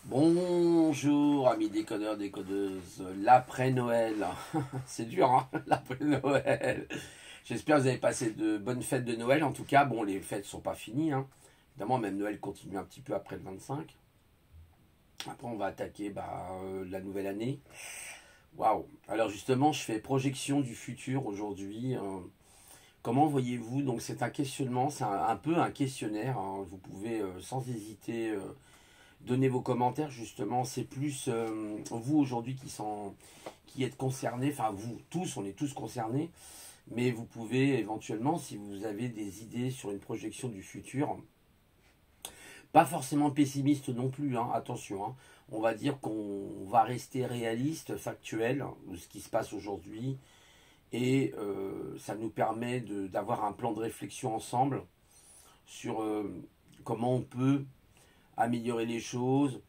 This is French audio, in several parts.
Bonjour amis décodeurs, décodeuses, l'après-Noël, c'est dur hein, l'après-Noël. J'espère que vous avez passé de bonnes fêtes de Noël, en tout cas, bon les fêtes sont pas finies, hein. Évidemment même Noël continue un petit peu après le 25. Après on va attaquer la nouvelle année. Waouh. Alors justement je fais projection du futur aujourd'hui. Comment voyez-vous? Donc c'est un questionnement, c'est un peu un questionnaire, hein. Vous pouvez sans hésiter donnez vos commentaires justement. C'est plus vous aujourd'hui qui êtes concernés, enfin vous tous, on est tous concernés, mais vous pouvez éventuellement, si vous avez des idées sur une projection du futur, pas forcément pessimiste non plus, hein, attention, hein, on va dire qu'on va rester réaliste, factuel de ce qui se passe aujourd'hui, et ça nous permet d'avoir un plan de réflexion ensemble sur comment on peut améliorer les choses,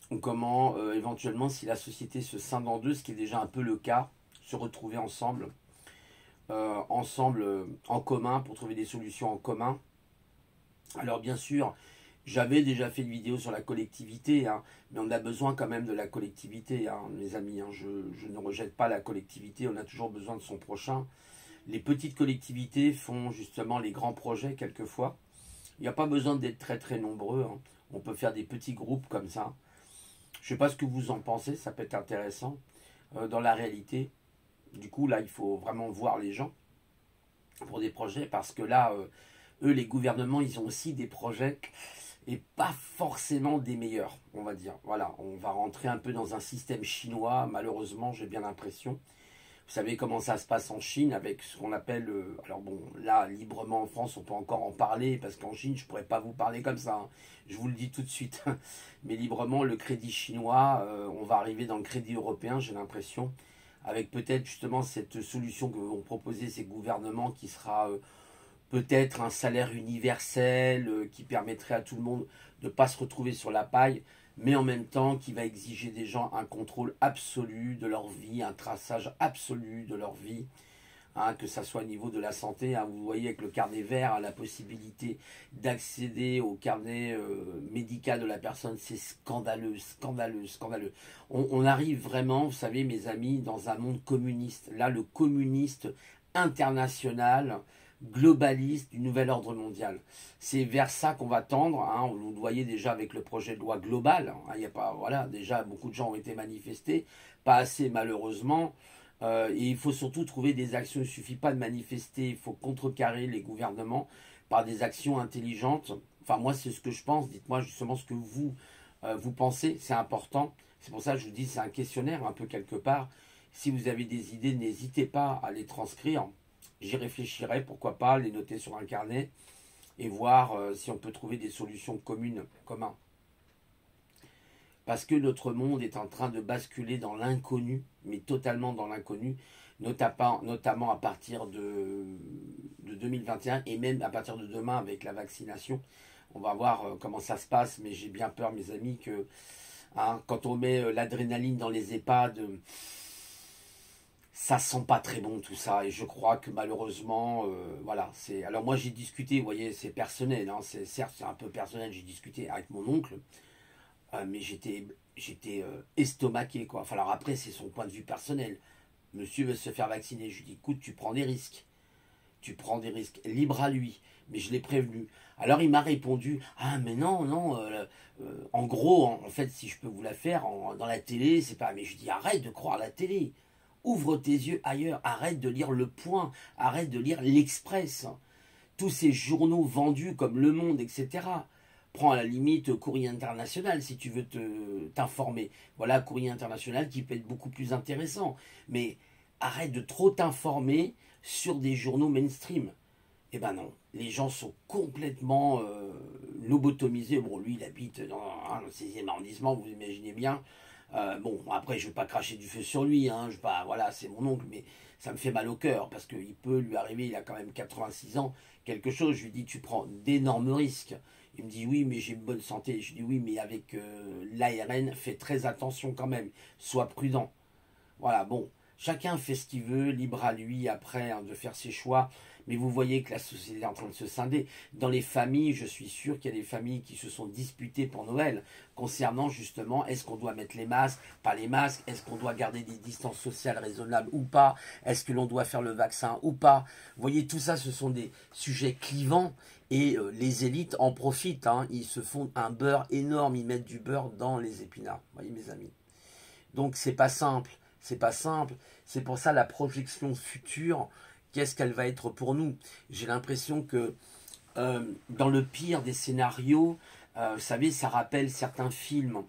ou comment éventuellement si la société se scinde en deux, ce qui est déjà un peu le cas, se retrouver ensemble en commun pour trouver des solutions en commun. Alors bien sûr, j'avais déjà fait une vidéo sur la collectivité, hein, mais on a besoin quand même de la collectivité, hein, mes amis. Hein, je ne rejette pas la collectivité, on a toujours besoin de son prochain. Les petites collectivités font justement les grands projets quelquefois. Il n'y a pas besoin d'être très très nombreux, hein. On peut faire des petits groupes comme ça. Je ne sais pas ce que vous en pensez, ça peut être intéressant dans la réalité. Du coup, là, il faut vraiment voir les gens pour des projets parce que là, eux, les gouvernements, ils ont aussi des projets et pas forcément des meilleurs, on va dire. Voilà, on va rentrer un peu dans un système chinois, malheureusement, j'ai bien l'impression. Vous savez comment ça se passe en Chine avec ce qu'on appelle, alors bon, là, librement en France, on peut encore en parler, parce qu'en Chine, je ne pourrais pas vous parler comme ça, hein. Je vous le dis tout de suite. Mais librement, le crédit chinois, on va arriver dans le crédit européen, j'ai l'impression, avec peut-être justement cette solution que vont proposer ces gouvernements qui sera peut-être un salaire universel qui permettrait à tout le monde de ne pas se retrouver sur la paille, mais en même temps qui va exiger des gens un contrôle absolu de leur vie, un traçage absolu de leur vie, hein, que ça soit au niveau de la santé. Hein, vous voyez avec le carnet vert, hein, la possibilité d'accéder au carnet médical de la personne, c'est scandaleux, scandaleux, scandaleux. On arrive vraiment, vous savez mes amis, dans un monde communiste. Là, le communiste international, globaliste du nouvel ordre mondial. C'est vers ça qu'on va tendre, hein. Vous le voyez déjà avec le projet de loi global, hein. Il y a pas, voilà, déjà beaucoup de gens ont été manifestés, pas assez malheureusement. Et il faut surtout trouver des actions. Il ne suffit pas de manifester, il faut contrecarrer les gouvernements par des actions intelligentes. Enfin, moi, c'est ce que je pense. Dites-moi justement ce que vous pensez, c'est important. C'est pour ça que je vous dis, c'est un questionnaire un peu quelque part. Si vous avez des idées, n'hésitez pas à les transcrire. J'y réfléchirai, pourquoi pas, les noter sur un carnet et voir si on peut trouver des solutions communes, communs. Parce que notre monde est en train de basculer dans l'inconnu, mais totalement dans l'inconnu, notamment à partir de 2021 et même à partir de demain avec la vaccination. On va voir comment ça se passe, mais j'ai bien peur, mes amis, que hein, quand on met l'adrénaline dans les EHPAD, ça sent pas très bon tout ça. Et je crois que malheureusement, voilà. Alors moi j'ai discuté, vous voyez, c'est personnel, hein, certes c'est un peu personnel, j'ai discuté avec mon oncle. Mais j'étais estomaqué, quoi. Enfin, alors après, c'est son point de vue personnel. Monsieur veut se faire vacciner. Je lui dis, écoute, tu prends des risques. Tu prends des risques. Libre à lui. Mais je l'ai prévenu. Alors il m'a répondu, ah mais non, non, en gros, en fait, si je peux vous la faire, dans la télé, c'est pas... Mais je dis, arrête de croire la télé. Ouvre tes yeux ailleurs. Arrête de lire Le Point. Arrête de lire L'Express. Tous ces journaux vendus comme Le Monde, etc. Prends à la limite Courrier International si tu veux t'informer. Voilà, Courrier International qui peut être beaucoup plus intéressant. Mais arrête de trop t'informer sur des journaux mainstream. Eh ben non, les gens sont complètement lobotomisés. Bon, lui, il habite dans le 16e arrondissement, vous imaginez bien. Bon, après, je ne vais pas cracher du feu sur lui, hein, voilà, c'est mon oncle, mais ça me fait mal au cœur, parce qu'il peut lui arriver, il a quand même 86 ans, quelque chose. Je lui dis, tu prends d'énormes risques. Il me dit, oui, mais j'ai une bonne santé. Je lui dis, oui, mais avec l'ARN, fais très attention quand même, sois prudent. Voilà, bon, chacun fait ce qu'il veut, libre à lui après hein, de faire ses choix. Mais vous voyez que la société est en train de se scinder. Dans les familles, je suis sûr qu'il y a des familles qui se sont disputées pour Noël, concernant justement, est-ce qu'on doit mettre les masques, pas les masques, est-ce qu'on doit garder des distances sociales raisonnables ou pas, est-ce que l'on doit faire le vaccin ou pas. Vous voyez, tout ça, ce sont des sujets clivants. Et les élites en profitent, hein. Ils se font un beurre énorme, ils mettent du beurre dans les épinards, vous voyez mes amis. Donc c'est pas simple, c'est pas simple. C'est pour ça la projection future, qu'est-ce qu'elle va être pour nous? J'ai l'impression que dans le pire des scénarios, vous savez, ça rappelle certains films.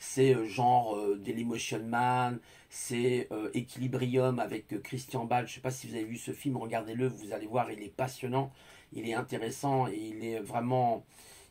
C'est genre Dailymotion Man, c'est Equilibrium avec Christian Bale. Je ne sais pas si vous avez vu ce film, regardez-le, vous allez voir, il est passionnant, il est intéressant et il est vraiment,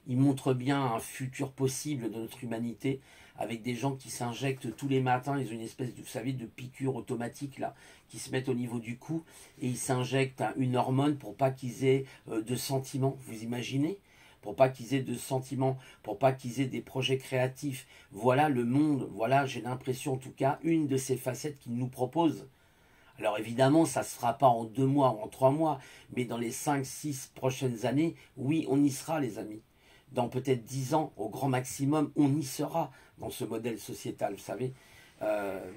il montre bien un futur possible de notre humanité avec des gens qui s'injectent tous les matins, ils ont une espèce de, vous savez, de piqûre automatique là, qui se mettent au niveau du cou et ils s'injectent une hormone pour pas qu'ils aient de sentiments, vous imaginez? Pour pas qu'ils aient de sentiments, pour pas qu'ils aient des projets créatifs. Voilà le monde, voilà, j'ai l'impression en tout cas, une de ces facettes qu'ils nous proposent. Alors évidemment, ça ne se fera pas en 2 mois ou en 3 mois, mais dans les 5-6 prochaines années, oui, on y sera les amis. Dans peut-être 10 ans, au grand maximum, on y sera dans ce modèle sociétal, vous savez.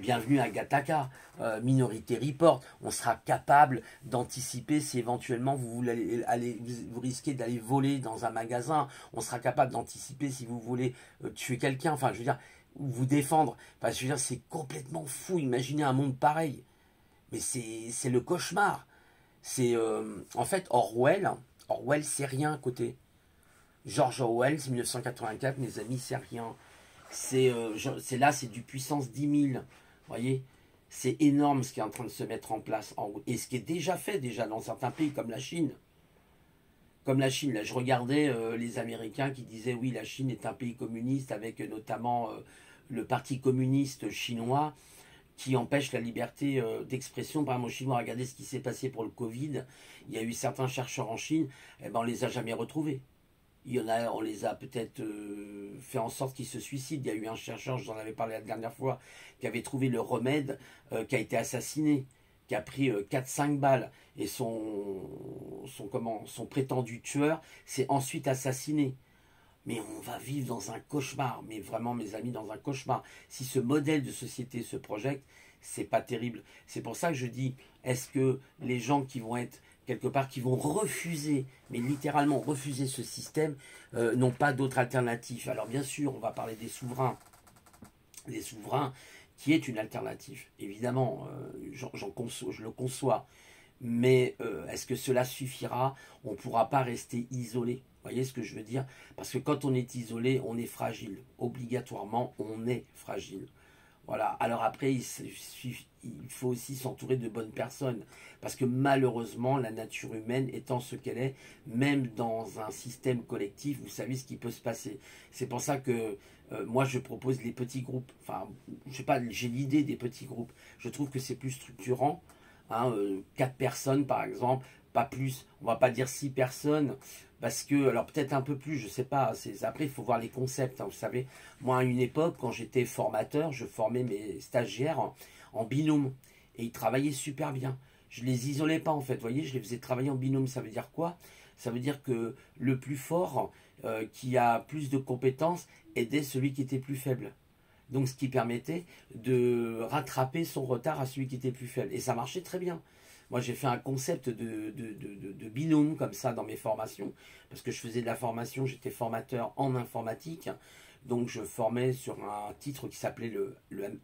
Bienvenue à Gattaca, Minority Report, on sera capable d'anticiper si éventuellement vous risquez d'aller voler dans un magasin, on sera capable d'anticiper si vous voulez tuer quelqu'un, enfin je veux dire, vous défendre, parce que je veux dire, c'est complètement fou, imaginez un monde pareil, mais c'est le cauchemar, c'est en fait Orwell c'est rien à côté, George Orwell, 1984, mes amis, c'est rien. C'est là, c'est du puissance 10 000. Vous voyez, c'est énorme ce qui est en train de se mettre en place. Et ce qui est déjà fait, déjà dans certains pays comme la Chine. Comme la Chine, là, je regardais les Américains qui disaient oui, la Chine est un pays communiste avec notamment le Parti communiste chinois qui empêche la liberté d'expression. Par exemple, aux Chinois, regardez ce qui s'est passé pour le Covid. Il y a eu certains chercheurs en Chine, eh ben, on ne les a jamais retrouvés. Il y en a, on les a peut-être fait en sorte qu'ils se suicident. Il y a eu un chercheur, j'en avais parlé la dernière fois, qui avait trouvé le remède, qui a été assassiné, qui a pris 4-5 balles. Et son prétendu tueur s'est ensuite assassiné. Mais on va vivre dans un cauchemar, mais vraiment mes amis, dans un cauchemar. Si ce modèle de société se projette, c'est pas terrible. C'est pour ça que je dis, est-ce que les gens qui vont être quelque part, qui vont refuser, mais littéralement refuser ce système, n'ont pas d'autre alternative. Alors bien sûr, on va parler des souverains qui est une alternative. Évidemment, je le conçois. Mais est-ce que cela suffira? On ne pourra pas rester isolé. Vous voyez ce que je veux dire? Parce que quand on est isolé, on est fragile. Obligatoirement, on est fragile. Voilà. Alors après, il faut aussi s'entourer de bonnes personnes. Parce que malheureusement, la nature humaine étant ce qu'elle est, même dans un système collectif, vous savez ce qui peut se passer. C'est pour ça que moi, je propose les petits groupes. Enfin, je sais pas, j'ai l'idée des petits groupes. Je trouve que c'est plus structurant. Hein, 4 personnes, par exemple, pas plus. On va pas dire 6 personnes. Parce que, alors peut-être un peu plus, je sais pas. Après, il faut voir les concepts. Hein, vous savez, moi, à une époque, quand j'étais formateur, je formais mes stagiaires en binôme. Et ils travaillaient super bien. Je les isolais pas, en fait. Vous voyez, je les faisais travailler en binôme. Ça veut dire quoi? Ça veut dire que le plus fort, qui a plus de compétences, aidait celui qui était plus faible. Donc, ce qui permettait de rattraper son retard à celui qui était plus faible. Et ça marchait très bien. Moi, j'ai fait un concept de binôme comme ça dans mes formations. Parce que je faisais de la formation, j'étais formateur en informatique. Donc, je formais sur un titre qui s'appelait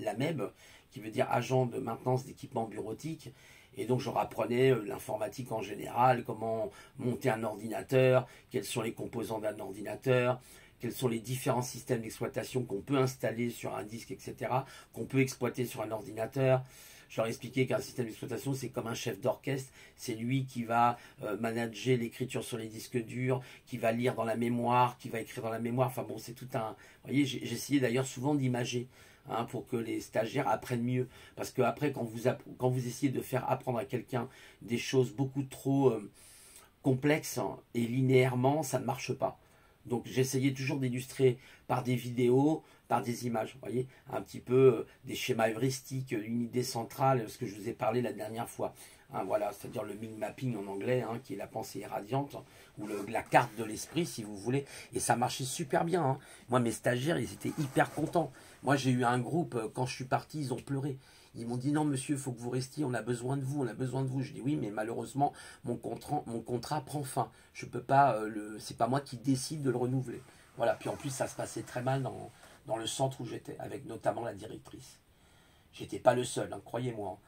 l'AMEB, qui veut dire Agent de maintenance d'équipement bureautique. Et donc, je apprenais l'informatique en général, comment monter un ordinateur, quels sont les composants d'un ordinateur, quels sont les différents systèmes d'exploitation qu'on peut installer sur un disque, etc., qu'on peut exploiter sur un ordinateur. Je leur ai expliqué qu'un système d'exploitation, c'est comme un chef d'orchestre. C'est lui qui va manager l'écriture sur les disques durs, qui va lire dans la mémoire, qui va écrire dans la mémoire. Enfin bon, c'est tout un... Vous voyez, j'ai essayé d'ailleurs souvent d'imager, hein, pour que les stagiaires apprennent mieux. Parce que après, quand vous essayez de faire apprendre à quelqu'un des choses beaucoup trop complexes, hein, et linéairement, ça ne marche pas. Donc j'essayais toujours d'illustrer par des vidéos, par des images, vous voyez, un petit peu des schémas heuristiques, une idée centrale, ce que je vous ai parlé la dernière fois. Hein, voilà, c'est-à-dire le mind mapping en anglais, hein, qui est la pensée irradiante, ou la carte de l'esprit, si vous voulez. Et ça marchait super bien. Hein. Moi, mes stagiaires, ils étaient hyper contents. Moi, j'ai eu un groupe, quand je suis parti, ils ont pleuré. Ils m'ont dit non monsieur, il faut que vous restiez, on a besoin de vous, on a besoin de vous. Je dis oui, mais malheureusement, mon contrat prend fin. Je peux pas, c'est pas moi qui décide de le renouveler. Voilà, puis en plus ça se passait très mal dans le centre où j'étais, avec notamment la directrice. J'étais pas le seul, hein, croyez-moi. Hein.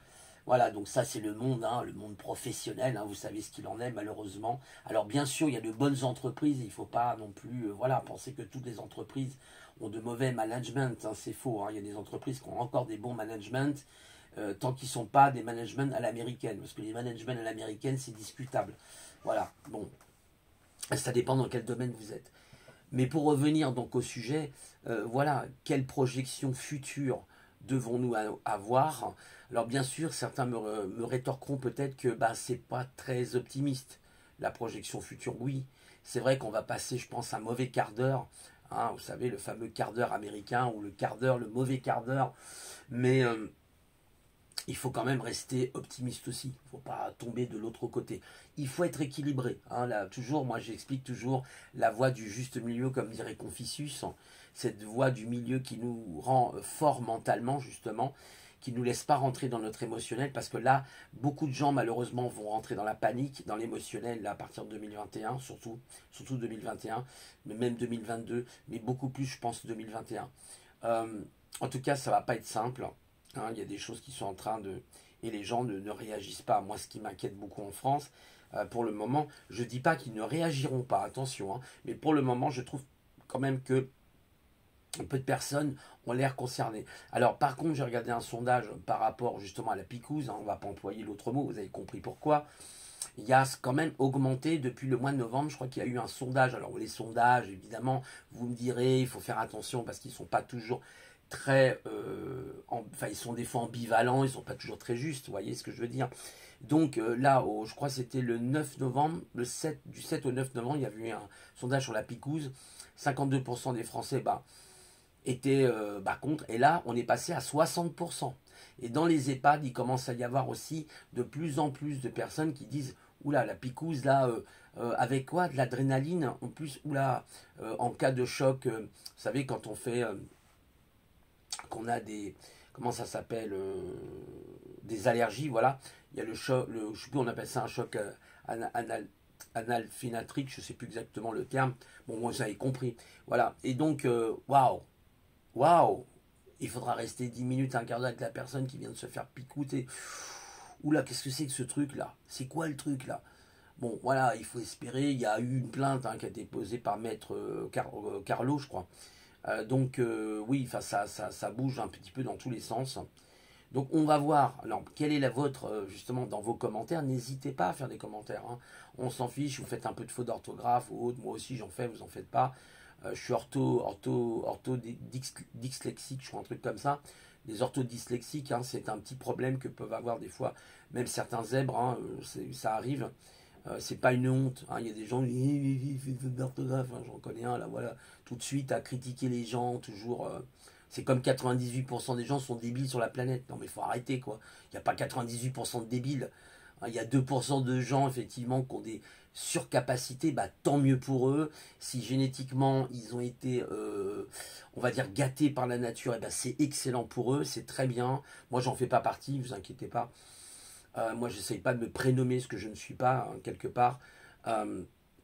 Voilà, donc ça c'est hein, le monde professionnel, hein, vous savez ce qu'il en est malheureusement. Alors bien sûr, il y a de bonnes entreprises, il ne faut pas non plus voilà, penser que toutes les entreprises ont de mauvais management, hein, c'est faux. Hein. Il y a des entreprises qui ont encore des bons managements, tant qu'ils ne sont pas des managements à l'américaine, parce que les managements à l'américaine c'est discutable. Voilà, bon, ça dépend dans quel domaine vous êtes. Mais pour revenir donc au sujet, voilà, quelle projection future devons-nous avoir? Alors bien sûr, certains me rétorqueront peut-être que bah, c'est pas très optimiste. La projection future, oui. C'est vrai qu'on va passer, je pense, un mauvais quart d'heure. Hein, vous savez, le fameux quart d'heure américain ou le quart d'heure, le mauvais quart d'heure. Mais il faut quand même rester optimiste aussi. Il ne faut pas tomber de l'autre côté. Il faut être équilibré. Hein, là, toujours, moi j'explique toujours la voie du juste milieu, comme dirait Confucius. Cette voie du milieu qui nous rend fort mentalement, justement, qui ne nous laisse pas rentrer dans notre émotionnel. Parce que là, beaucoup de gens, malheureusement, vont rentrer dans la panique, dans l'émotionnel, à partir de 2021, surtout 2021, mais même 2022, mais beaucoup plus, je pense, 2021. En tout cas, ça ne va pas être simple. Hein, il y a des choses qui sont en train de... Et les gens ne réagissent pas. Moi, ce qui m'inquiète beaucoup en France, pour le moment, je ne dis pas qu'ils ne réagiront pas, attention, hein, mais pour le moment, je trouve quand même que peu de personnes ont l'air concernées. Alors, par contre, j'ai regardé un sondage par rapport justement à la picouse, hein, on ne va pas employer l'autre mot, vous avez compris pourquoi. Il y a quand même augmenté depuis le mois de novembre. Je crois qu'il y a eu un sondage. Alors, les sondages, évidemment, vous me direz, il faut faire attention parce qu'ils ne sont pas toujours très... enfin, ils sont des fois ambivalents, ils ne sont pas toujours très justes, vous voyez ce que je veux dire. Donc là, je crois que c'était le 9 novembre, du 7 au 9 novembre, il y avait eu un sondage sur la picouse. 52% des Français étaient contre. Et là, on est passé à 60%. Et dans les EHPAD, il commence à y avoir aussi de plus en plus de personnes qui disent oula, la picouse, là, avec quoi? De l'adrénaline. En plus, oula, en cas de choc, vous savez, quand on fait... qu'on a des... Comment ça s'appelle des allergies, voilà. Il y a le choc, je sais plus, on appelle ça un choc analphénatrique, je ne sais plus exactement le terme. Bon, vous avez compris. Voilà. Et donc, waouh, il faudra rester 10 minutes, un quart d'heure avec la personne qui vient de se faire picouter. Oula, qu'est-ce que c'est que ce truc-là? C'est quoi le truc là? Bon, voilà, il faut espérer. Il y a eu une plainte qui a été posée par maître Carlo, je crois. Donc, oui, ça bouge un petit peu dans tous les sens. Donc, on va voir. Alors, quelle est la vôtre, justement, dans vos commentaires? N'hésitez pas à faire des commentaires. Hein. On s'en fiche, vous faites un peu de faute d'orthographe ou autre. Moi aussi, j'en fais, vous en faites pas. Je suis dyslexique, je crois, un truc comme ça. Les orthodyslexiques, hein, c'est un petit problème que peuvent avoir des fois, même certains zèbres, hein, ça arrive. C'est pas une honte. Hein. Il y a des gens qui disent d'orthographe, hein, j'en connais un là, voilà, tout de suite à critiquer les gens, toujours. C'est comme 98% des gens sont débiles sur la planète. Non mais il faut arrêter quoi. Il n'y a pas 98% de débiles. Hein, il y a 2% de gens effectivement qui ont des surcapacités, bah, tant mieux pour eux. Si génétiquement ils ont été, on va dire, gâtés par la nature, et ben, c'est excellent pour eux, c'est très bien. Moi j'en fais pas partie, ne vous inquiétez pas. Moi, j'essaye pas de me prénommer ce que je ne suis pas, hein, quelque part.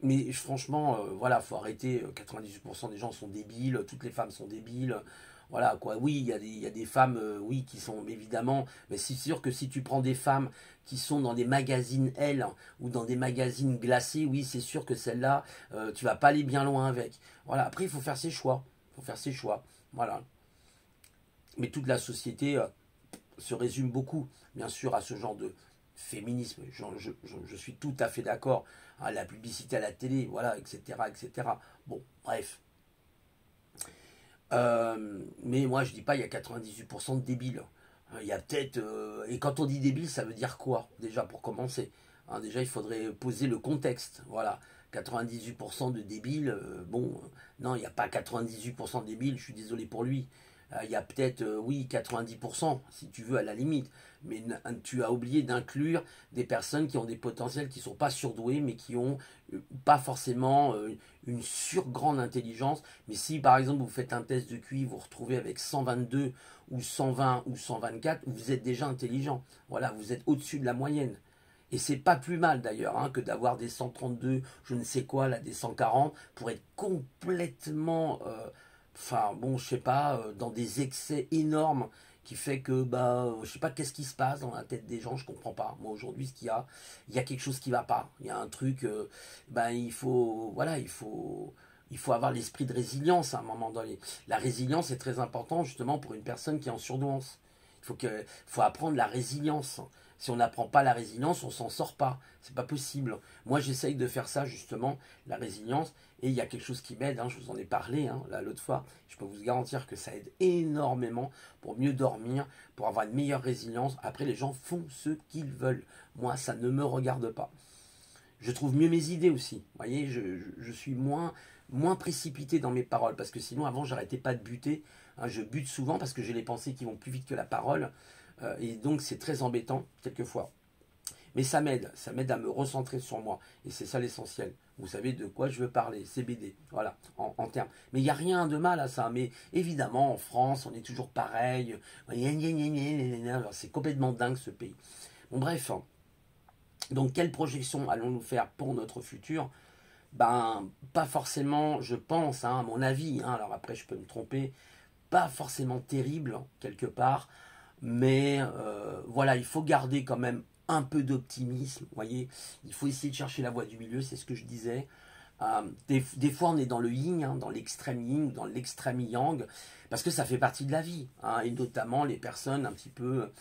Mais franchement, voilà, faut arrêter. 98% des gens sont débiles, toutes les femmes sont débiles. Voilà, quoi. Oui, il y a des femmes, oui, qui sont évidemment. Mais c'est sûr que si tu prends des femmes qui sont dans des magazines L ou dans des magazines glacés, oui, c'est sûr que celles-là, tu vas pas aller bien loin avec. Voilà, après, il faut faire ses choix. Il faut faire ses choix. Voilà. Mais toute la société se résume beaucoup, bien sûr, à ce genre de féminisme. Je suis tout à fait d'accord. Hein, la publicité à la télé, voilà, etc., etc. Bon, bref. Mais moi, je dis pas il y a 98% de débiles. Il y a peut-être... et quand on dit débile, ça veut dire quoi? Déjà, pour commencer. Hein, déjà, il faudrait poser le contexte. Voilà. 98% de débiles, bon, non, il n'y a pas 98% de débiles, je suis désolé pour lui. Il y a peut-être, oui, 90%, si tu veux, à la limite. Mais tu as oublié d'inclure des personnes qui ont des potentiels qui ne sont pas surdoués, mais qui ont pas forcément une surgrande intelligence. Mais si, par exemple, vous faites un test de QI, vous vous retrouvez avec 122 ou 120 ou 124, vous êtes déjà intelligent. Voilà, vous êtes au-dessus de la moyenne. Et c'est pas plus mal d'ailleurs hein, que d'avoir des 132, je ne sais quoi, là, des 140, pour être complètement, enfin bon, je sais pas, dans des excès énormes qui fait que, bah, je sais pas qu'est-ce qui se passe dans la tête des gens, je comprends pas. Moi aujourd'hui, ce qu'il y a, il y a quelque chose qui va pas. Il y a un truc, ben il faut, voilà, il faut avoir l'esprit de résilience à un moment donné. La résilience est très importante justement pour une personne qui est en surdouance. Faut apprendre la résilience. Si on n'apprend pas la résilience, on s'en sort pas. C'est pas possible. Moi, j'essaye de faire ça justement, la résilience. Et il y a quelque chose qui m'aide. Hein, je vous en ai parlé là l'autre fois. Je peux vous garantir que ça aide énormément pour mieux dormir, pour avoir une meilleure résilience. Après, les gens font ce qu'ils veulent. Moi, ça ne me regarde pas. Je trouve mieux mes idées aussi. Vous voyez, je suis moins précipité dans mes paroles. Parce que sinon, avant, j'arrêtais pas de buter. Hein, je bute souvent parce que j'ai les pensées qui vont plus vite que la parole. Et donc, c'est très embêtant, quelquefois. Mais ça m'aide à me recentrer sur moi. Et c'est ça l'essentiel. Vous savez de quoi je veux parler, CBD, voilà, en termes. Mais il n'y a rien de mal à ça. Mais évidemment, en France, on est toujours pareil. C'est complètement dingue ce pays. Bon, bref. Donc, quelle projection allons-nous faire pour notre futur? Ben, pas forcément, je pense, hein, à mon avis. Hein, alors après, je peux me tromper. Pas forcément terrible, quelque part. Mais voilà, il faut garder quand même un peu d'optimisme. Vous voyez, il faut essayer de chercher la voie du milieu, c'est ce que je disais. Des fois, on est dans le yin, hein, dans l'extrême yin, dans l'extrême yang, parce que ça fait partie de la vie. Hein, et notamment les personnes un petit peu,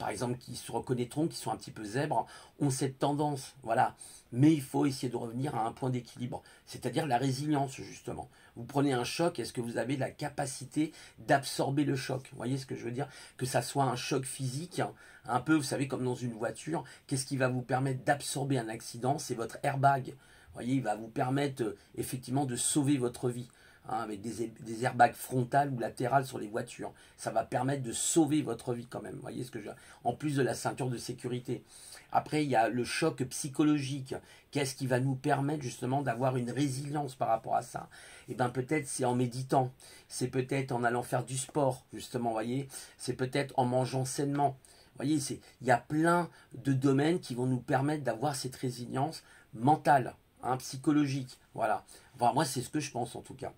par exemple, qui se reconnaîtront, qui sont un petit peu zèbres, ont cette tendance. Voilà. Mais il faut essayer de revenir à un point d'équilibre, c'est-à-dire la résilience, justement. Vous prenez un choc, est-ce que vous avez la capacité d'absorber le choc? Vous voyez ce que je veux dire? Que ça soit un choc physique, un peu, vous savez, comme dans une voiture, qu'est-ce qui va vous permettre d'absorber un accident? C'est votre airbag. Vous voyez, il va vous permettre effectivement de sauver votre vie. Hein, avec des airbags frontales ou latérales sur les voitures. Ça va permettre de sauver votre vie quand même. Vous voyez ce que je veux dire? En plus de la ceinture de sécurité. Après, il y a le choc psychologique. Qu'est-ce qui va nous permettre justement d'avoir une résilience par rapport à ça? Et bien peut-être c'est en méditant, c'est peut-être en allant faire du sport, justement, vous voyez, c'est peut-être en mangeant sainement. Vous voyez, il y a plein de domaines qui vont nous permettre d'avoir cette résilience mentale, hein, psychologique. Voilà. Enfin, moi, c'est ce que je pense en tout cas.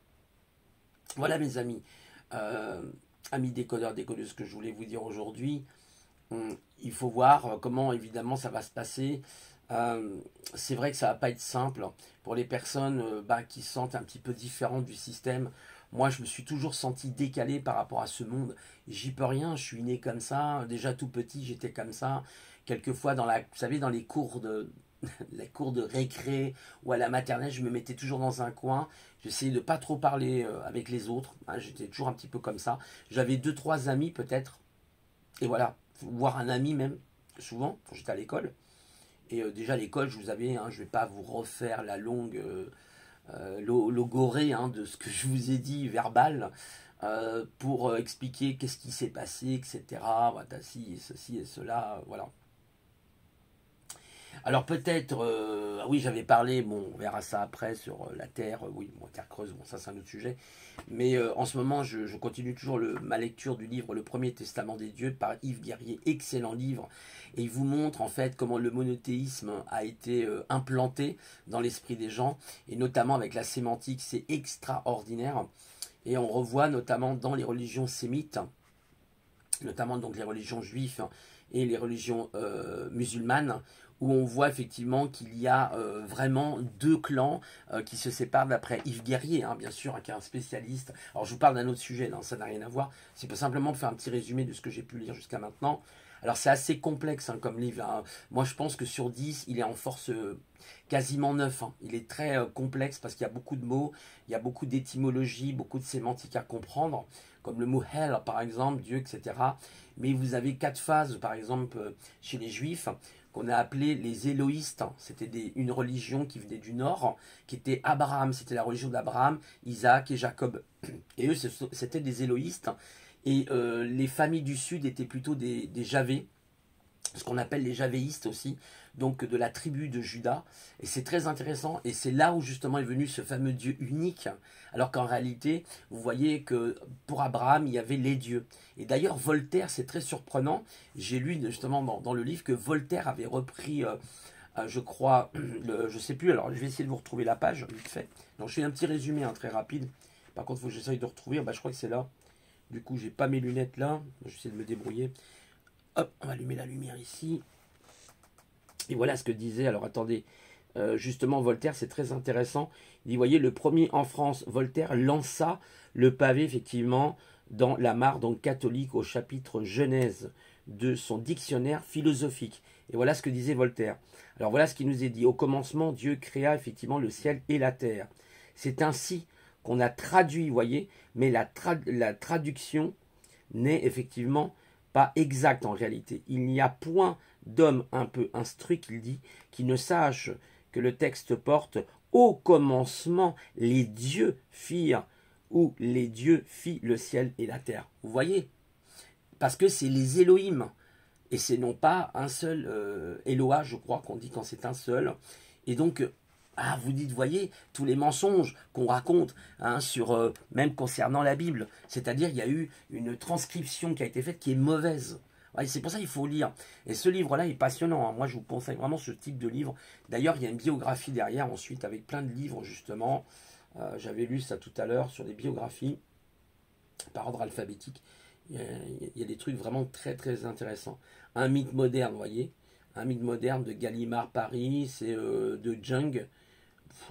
Voilà mes amis, amis décodeurs, décodeuses, ce que je voulais vous dire aujourd'hui. Il faut voir comment évidemment ça va se passer. C'est vrai que ça va pas être simple pour les personnes qui se sentent un petit peu différentes du système. Moi, je me suis toujours senti décalé par rapport à ce monde. J'y peux rien, je suis né comme ça. Déjà tout petit, j'étais comme ça. Quelquefois, vous savez, dans les cours de récré ou à la maternelle, je me mettais toujours dans un coin. J'essayais de pas trop parler avec les autres. Hein, j'étais toujours un petit peu comme ça. J'avais 2-3 amis peut-être. Et voilà, voir un ami même, souvent, quand j'étais à l'école. Et déjà à l'école, je vous avais, hein, je ne vais pas vous refaire la longue logorée hein, de ce que je vous ai dit, verbal, pour expliquer qu'est-ce qui s'est passé, etc. Voilà, ceci et cela, voilà. Alors peut-être, oui j'avais parlé, bon on verra ça après sur la Terre, oui, bon, Terre creuse, bon ça c'est un autre sujet, mais en ce moment je continue toujours ma lecture du livre Le Premier Testament des Dieux par Yves Guerrier, excellent livre, et il vous montre en fait comment le monothéisme a été implanté dans l'esprit des gens, et notamment avec la sémantique, c'est extraordinaire, et on revoit notamment dans les religions sémites, notamment donc les religions juives et les religions musulmanes, où on voit effectivement qu'il y a vraiment deux clans qui se séparent d'après Yves Guerrier, hein, bien sûr, qui est un spécialiste. Alors je vous parle d'un autre sujet, non, ça n'a rien à voir. C'est simplement pour faire un petit résumé de ce que j'ai pu lire jusqu'à maintenant. Alors c'est assez complexe comme livre, hein. Moi je pense que sur 10, il est en force quasiment 9, hein. Il est très complexe parce qu'il y a beaucoup de mots, il y a beaucoup d'étymologie, beaucoup de sémantique à comprendre, comme le mot hell par exemple, Dieu, etc. Mais vous avez 4 phases, par exemple, chez les Juifs, qu'on a appelé les Éloïstes. C'était une religion qui venait du Nord, qui était Abraham, c'était la religion d'Abraham, Isaac et Jacob. Et eux, c'était des Éloïstes. Et les familles du Sud étaient plutôt des Javés, ce qu'on appelle les javéistes aussi, donc de la tribu de Juda. Et c'est très intéressant, et c'est là où justement est venu ce fameux Dieu unique, alors qu'en réalité, vous voyez que pour Abraham, il y avait les dieux. Et d'ailleurs, Voltaire, c'est très surprenant, j'ai lu justement dans le livre que Voltaire avait repris, je crois, je sais plus, alors je vais essayer de vous retrouver la page, vite fait. Donc je fais un petit résumé très rapide, par contre, il faut que j'essaye de retrouver, je crois que c'est là. Du coup, j'ai pas mes lunettes là, je vais essayer de me débrouiller. Hop, on va allumer la lumière ici. Et voilà ce que disait, alors attendez, justement Voltaire, c'est très intéressant. Il dit, voyez, le premier en France, Voltaire lança le pavé effectivement dans la mare donc catholique au chapitre Genèse de son dictionnaire philosophique. Et voilà ce que disait Voltaire. Alors voilà ce qui nous est dit. Au commencement, Dieu créa effectivement le ciel et la terre. C'est ainsi qu'on a traduit, vous voyez, mais la traduction n'est effectivement pas exacte en réalité. Il n'y a point d'homme un peu instruit, qu'il dit, qui ne sache que le texte porte au commencement les dieux firent, ou les dieux fit le ciel et la terre. Vous voyez? Parce que c'est les Elohim, et c'est non pas un seul Eloah, je crois qu'on dit quand c'est un seul. Et donc, vous dites, voyez, tous les mensonges qu'on raconte, sur, même concernant la Bible. C'est-à-dire, il y a eu une transcription qui a été faite qui est mauvaise. Ouais, c'est pour ça qu'il faut lire. Et ce livre-là est passionnant, hein. Moi, je vous conseille vraiment ce type de livre. D'ailleurs, il y a une biographie derrière, ensuite, avec plein de livres, justement. J'avais lu ça tout à l'heure sur les biographies, par ordre alphabétique. Il y a des trucs vraiment très, très intéressants. Un mythe moderne, vous voyez. Un mythe moderne de Gallimard Paris, c'est de Jung,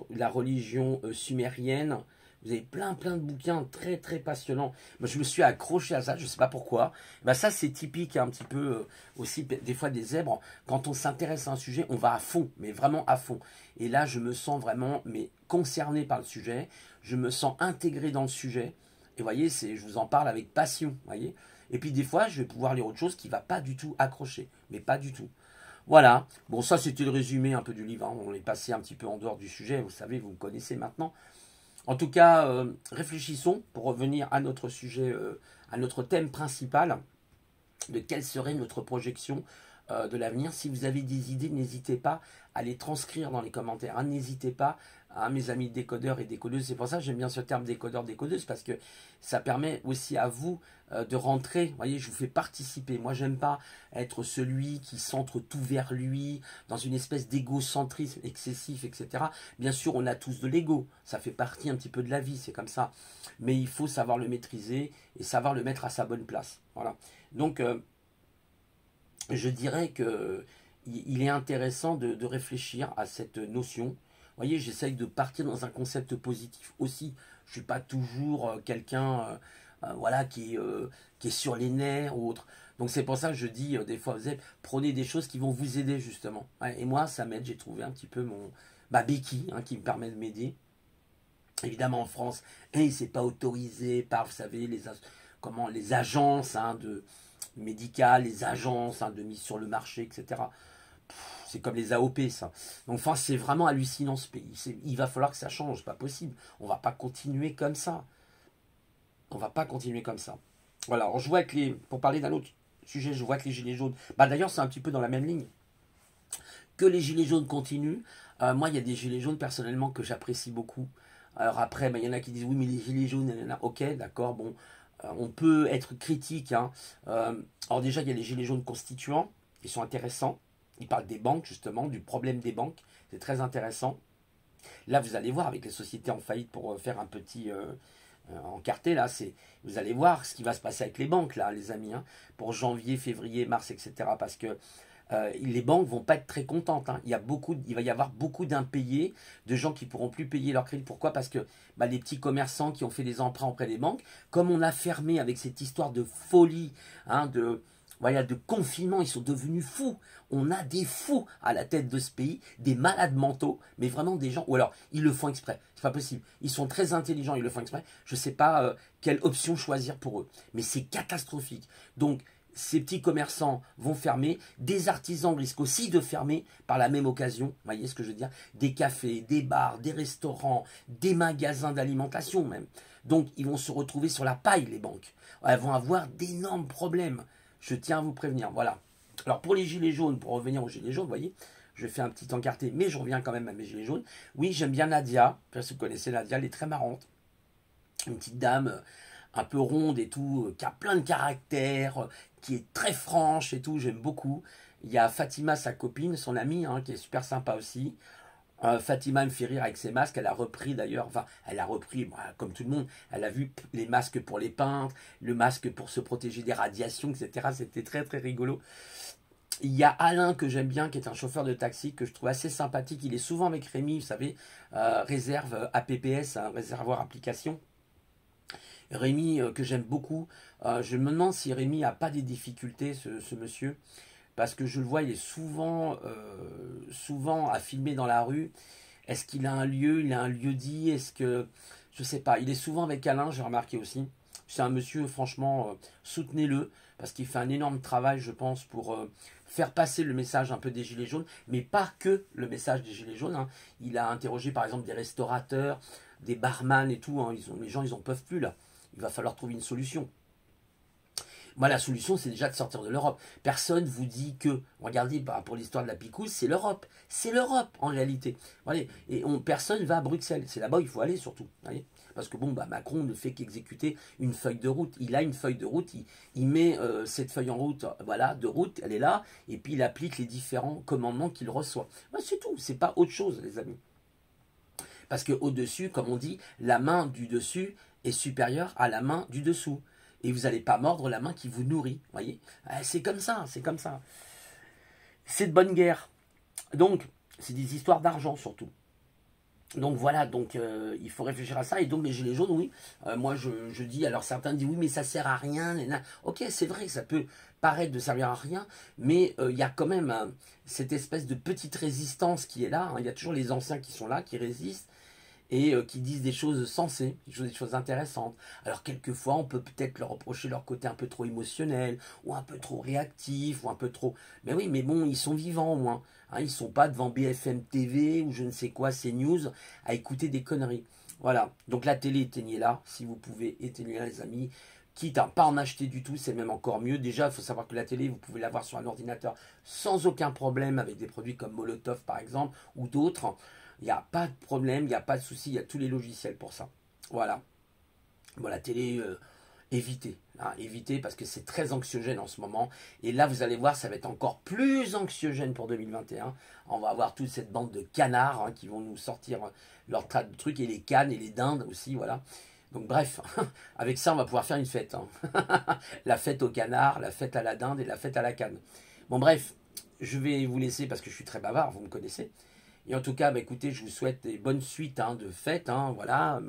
la religion sumérienne. Vous avez plein de bouquins très très passionnants. Moi je me suis accroché à ça, je ne sais pas pourquoi. Ça c'est typique un petit peu aussi des fois des zèbres. Quand on s'intéresse à un sujet, on va à fond, mais vraiment à fond. Et là je me sens vraiment concerné par le sujet. Je me sens intégré dans le sujet. Et vous voyez, je vous en parle avec passion. Voyez. Et puis des fois je vais pouvoir lire autre chose qui ne va pas du tout accrocher. Mais pas du tout. Voilà, bon ça c'était le résumé un peu du livre, hein. On est passé un petit peu en dehors du sujet, vous savez, vous me connaissez maintenant. En tout cas, réfléchissons pour revenir à notre sujet, à notre thème principal, de quelle serait notre projection de l'avenir. Si vous avez des idées, n'hésitez pas à les transcrire dans les commentaires, hein. N'hésitez pas, mes amis décodeurs et décodeuses. C'est pour ça que j'aime bien ce terme décodeur, décodeuse, parce que ça permet aussi à vous de rentrer. Vous voyez, je vous fais participer. Moi, j'aime pas être celui qui centre tout vers lui, dans une espèce d'égocentrisme excessif, etc. Bien sûr, on a tous de l'ego. Ça fait partie un petit peu de la vie, c'est comme ça. Mais il faut savoir le maîtriser et savoir le mettre à sa bonne place. Voilà. Donc, je dirais que il est intéressant de réfléchir à cette notion. Vous voyez, j'essaye de partir dans un concept positif aussi. Je ne suis pas toujours quelqu'un voilà, qui est sur les nerfs ou autre. Donc c'est pour ça que je dis des fois, prenez des choses qui vont vous aider justement. Ouais, et moi, ça m'aide, j'ai trouvé un petit peu ma béquille, hein, qui me permet de m'aider. Évidemment en France, c'est pas autorisé par, vous savez, les agences médicales, les agences de mise sur le marché, etc. C'est comme les AOP, ça. Donc, enfin, c'est vraiment hallucinant ce pays. Il va falloir que ça change, pas possible. On va pas continuer comme ça. On va pas continuer comme ça. Voilà, alors je vois que pour parler d'un autre sujet, je vois que les gilets jaunes, d'ailleurs c'est un petit peu dans la même ligne, que les gilets jaunes continuent. Moi, il y a des gilets jaunes personnellement que j'apprécie beaucoup. Alors après, il y en a qui disent oui, mais les gilets jaunes, ok, d'accord, bon, on peut être critique, hein. Alors déjà, il y a les gilets jaunes constituants, ils sont intéressants. Ils parlent des banques, justement, du problème des banques. C'est très intéressant. Là, vous allez voir, avec les sociétés en faillite, pour faire un petit encarté, là, vous allez voir ce qui va se passer avec les banques, là, les amis, hein, pour janvier, février, mars, etc. Parce que les banques vont pas être très contentes, hein. Il va y avoir beaucoup d'impayés, de gens qui pourront plus payer leur crédit. Pourquoi? Parce que les petits commerçants qui ont fait des emprunts auprès des banques, comme on a fermé avec cette histoire de folie, hein, voilà, de confinement, ils sont devenus fous. On a des fous à la tête de ce pays, des malades mentaux, mais vraiment des gens, ou alors ils le font exprès, c'est pas possible. Ils sont très intelligents, ils le font exprès. Je sais pas quelle option choisir pour eux, mais c'est catastrophique. Donc ces petits commerçants vont fermer, des artisans risquent aussi de fermer par la même occasion, vous voyez ce que je veux dire, des cafés, des bars, des restaurants, des magasins d'alimentation même. Donc ils vont se retrouver sur la paille, les banques. Elles vont avoir d'énormes problèmes. Je tiens à vous prévenir, voilà. Alors pour les gilets jaunes, pour revenir aux gilets jaunes, vous voyez, je fais un petit encarté, mais je reviens quand même à mes gilets jaunes. Oui, j'aime bien Nadia, si vous connaissez Nadia, elle est très marrante. Une petite dame un peu ronde et tout, qui a plein de caractère, qui est très franche et tout, j'aime beaucoup. Il y a Fatima, sa copine, son amie, hein, qui est super sympa aussi. Fatima me fait rire avec ses masques, elle a repris d'ailleurs, enfin elle a repris, bah, comme tout le monde, elle a vu les masques pour les peintres, le masque pour se protéger des radiations, etc. C'était très très rigolo. Il y a Alain que j'aime bien, qui est un chauffeur de taxi, que je trouve assez sympathique, il est souvent avec Rémi, vous savez, réserve APPS, un réservoir application. Rémi que j'aime beaucoup, je me demande si Rémi n'a pas des difficultés, ce monsieur, parce que je le vois, il est souvent à filmer dans la rue. Est-ce qu'il a un lieu, il a un lieu dit, est-ce que, je sais pas, il est souvent avec Alain, j'ai remarqué aussi. C'est un monsieur, franchement, soutenez-le, parce qu'il fait un énorme travail, je pense, pour faire passer le message un peu des Gilets jaunes, mais pas que le message des Gilets jaunes, hein. Il a interrogé, par exemple, des restaurateurs, des barman et tout, hein. Les gens, ils en peuvent plus, là. Il va falloir trouver une solution. Moi, la solution, c'est déjà de sortir de l'Europe. Personne vous dit que, regardez, pour l'histoire de la picouse, c'est l'Europe. C'est l'Europe, en réalité. Voyez, et personne va à Bruxelles. C'est là-bas où il faut aller, surtout. Voyez, parce que, bon, bah, Macron ne fait qu'exécuter une feuille de route. Il a une feuille de route, il met cette feuille en route, voilà, de route, elle est là, et puis il applique les différents commandements qu'il reçoit. Bah, c'est tout, c'est pas autre chose, les amis. Parce qu'au-dessus, comme on dit, la main du dessus est supérieure à la main du dessous. Et vous n'allez pas mordre la main qui vous nourrit. Voyez, c'est comme ça, c'est comme ça. C'est de bonne guerre. Donc, c'est des histoires d'argent surtout. Donc voilà, donc il faut réfléchir à ça. Et donc les gilets jaunes, oui, moi je dis, alors certains disent oui, mais ça sert à rien. Ok, c'est vrai, ça peut paraître de servir à rien, mais il y a quand même cette espèce de petite résistance qui est là, hein. Il y a toujours les anciens qui sont là, qui résistent, et qui disent des choses sensées, des choses intéressantes. Alors quelquefois, on peut peut-être leur reprocher leur côté un peu trop émotionnel, ou un peu trop réactif, ou un peu trop... Mais oui, mais bon, ils sont vivants au moins. Hein, ils ne sont pas devant BFM TV, ou je ne sais quoi, CNews, à écouter des conneries. Voilà, donc la télé, éteignez-la, si vous pouvez, éteignez-la les amis. Quitte à ne pas en acheter du tout, c'est même encore mieux. Déjà, il faut savoir que la télé, vous pouvez l'avoir sur un ordinateur sans aucun problème, avec des produits comme Molotov par exemple, ou d'autres. Il n'y a pas de problème, il n'y a pas de souci, il y a tous les logiciels pour ça. Voilà. Bon, la télé, évitez. Hein, évitez parce que c'est très anxiogène en ce moment. Et là, vous allez voir, ça va être encore plus anxiogène pour 2021. On va avoir toute cette bande de canards hein, qui vont nous sortir leur tas de trucs, et les cannes et les dindes aussi, voilà. Donc bref, avec ça, on va pouvoir faire une fête. Hein. La fête aux canards, la fête à la dinde et la fête à la canne. Bon bref, je vais vous laisser parce que je suis très bavard, vous me connaissez. Et en tout cas, bah, écoutez, je vous souhaite des bonnes suites hein, de fêtes, hein, voilà.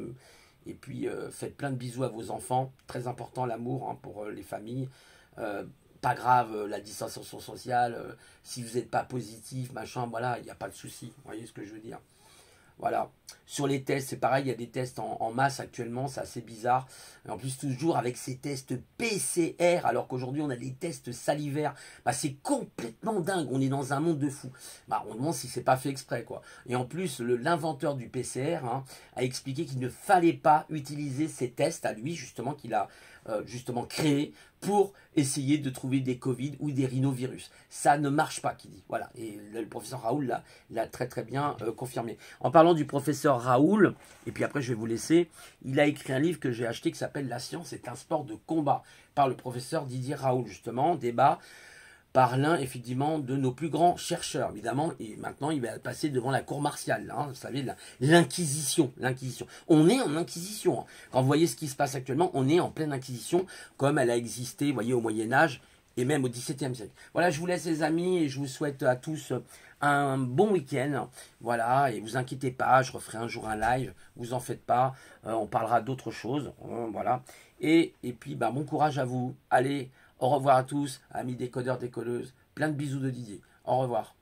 Et puis, faites plein de bisous à vos enfants. Très important, l'amour hein, pour les familles. Pas grave, la distanciation sociale. Si vous n'êtes pas positif, machin, voilà, il n'y a pas de souci. Vous voyez ce que je veux dire? Voilà. Sur les tests, c'est pareil, il y a des tests en masse actuellement, c'est assez bizarre. Et en plus, toujours avec ces tests PCR, alors qu'aujourd'hui, on a des tests salivaires. Bah, c'est complètement dingue. On est dans un monde de fous. Bah, on demande si c'est pas fait exprès, quoi. Et en plus, l'inventeur du PCR hein, a expliqué qu'il ne fallait pas utiliser ces tests à lui, justement, qu'il a justement créé pour essayer de trouver des Covid ou des rhinovirus. Ça ne marche pas, qu'il dit. Voilà. Et le professeur Raoul l'a très très bien confirmé. En parlant du professeur Raoul, et puis après je vais vous laisser, il a écrit un livre que j'ai acheté qui s'appelle La science est un sport de combat, par le professeur Didier Raoul, justement, débat par l'un, effectivement, de nos plus grands chercheurs, évidemment, et maintenant, il va passer devant la cour martiale, hein, vous savez, l'inquisition, l'inquisition. On est en inquisition, hein. Quand vous voyez ce qui se passe actuellement, on est en pleine inquisition, comme elle a existé, vous voyez, au Moyen-Âge, et même au XVIIe siècle. Voilà, je vous laisse, les amis, et je vous souhaite à tous un bon week-end, voilà, et vous inquiétez pas, je referai un jour un live, vous en faites pas, on parlera d'autres choses, voilà, et puis, bah, bon courage à vous, allez, Au revoir à tous, amis décodeurs, décolleuses. Plein de bisous de Didier. Au revoir.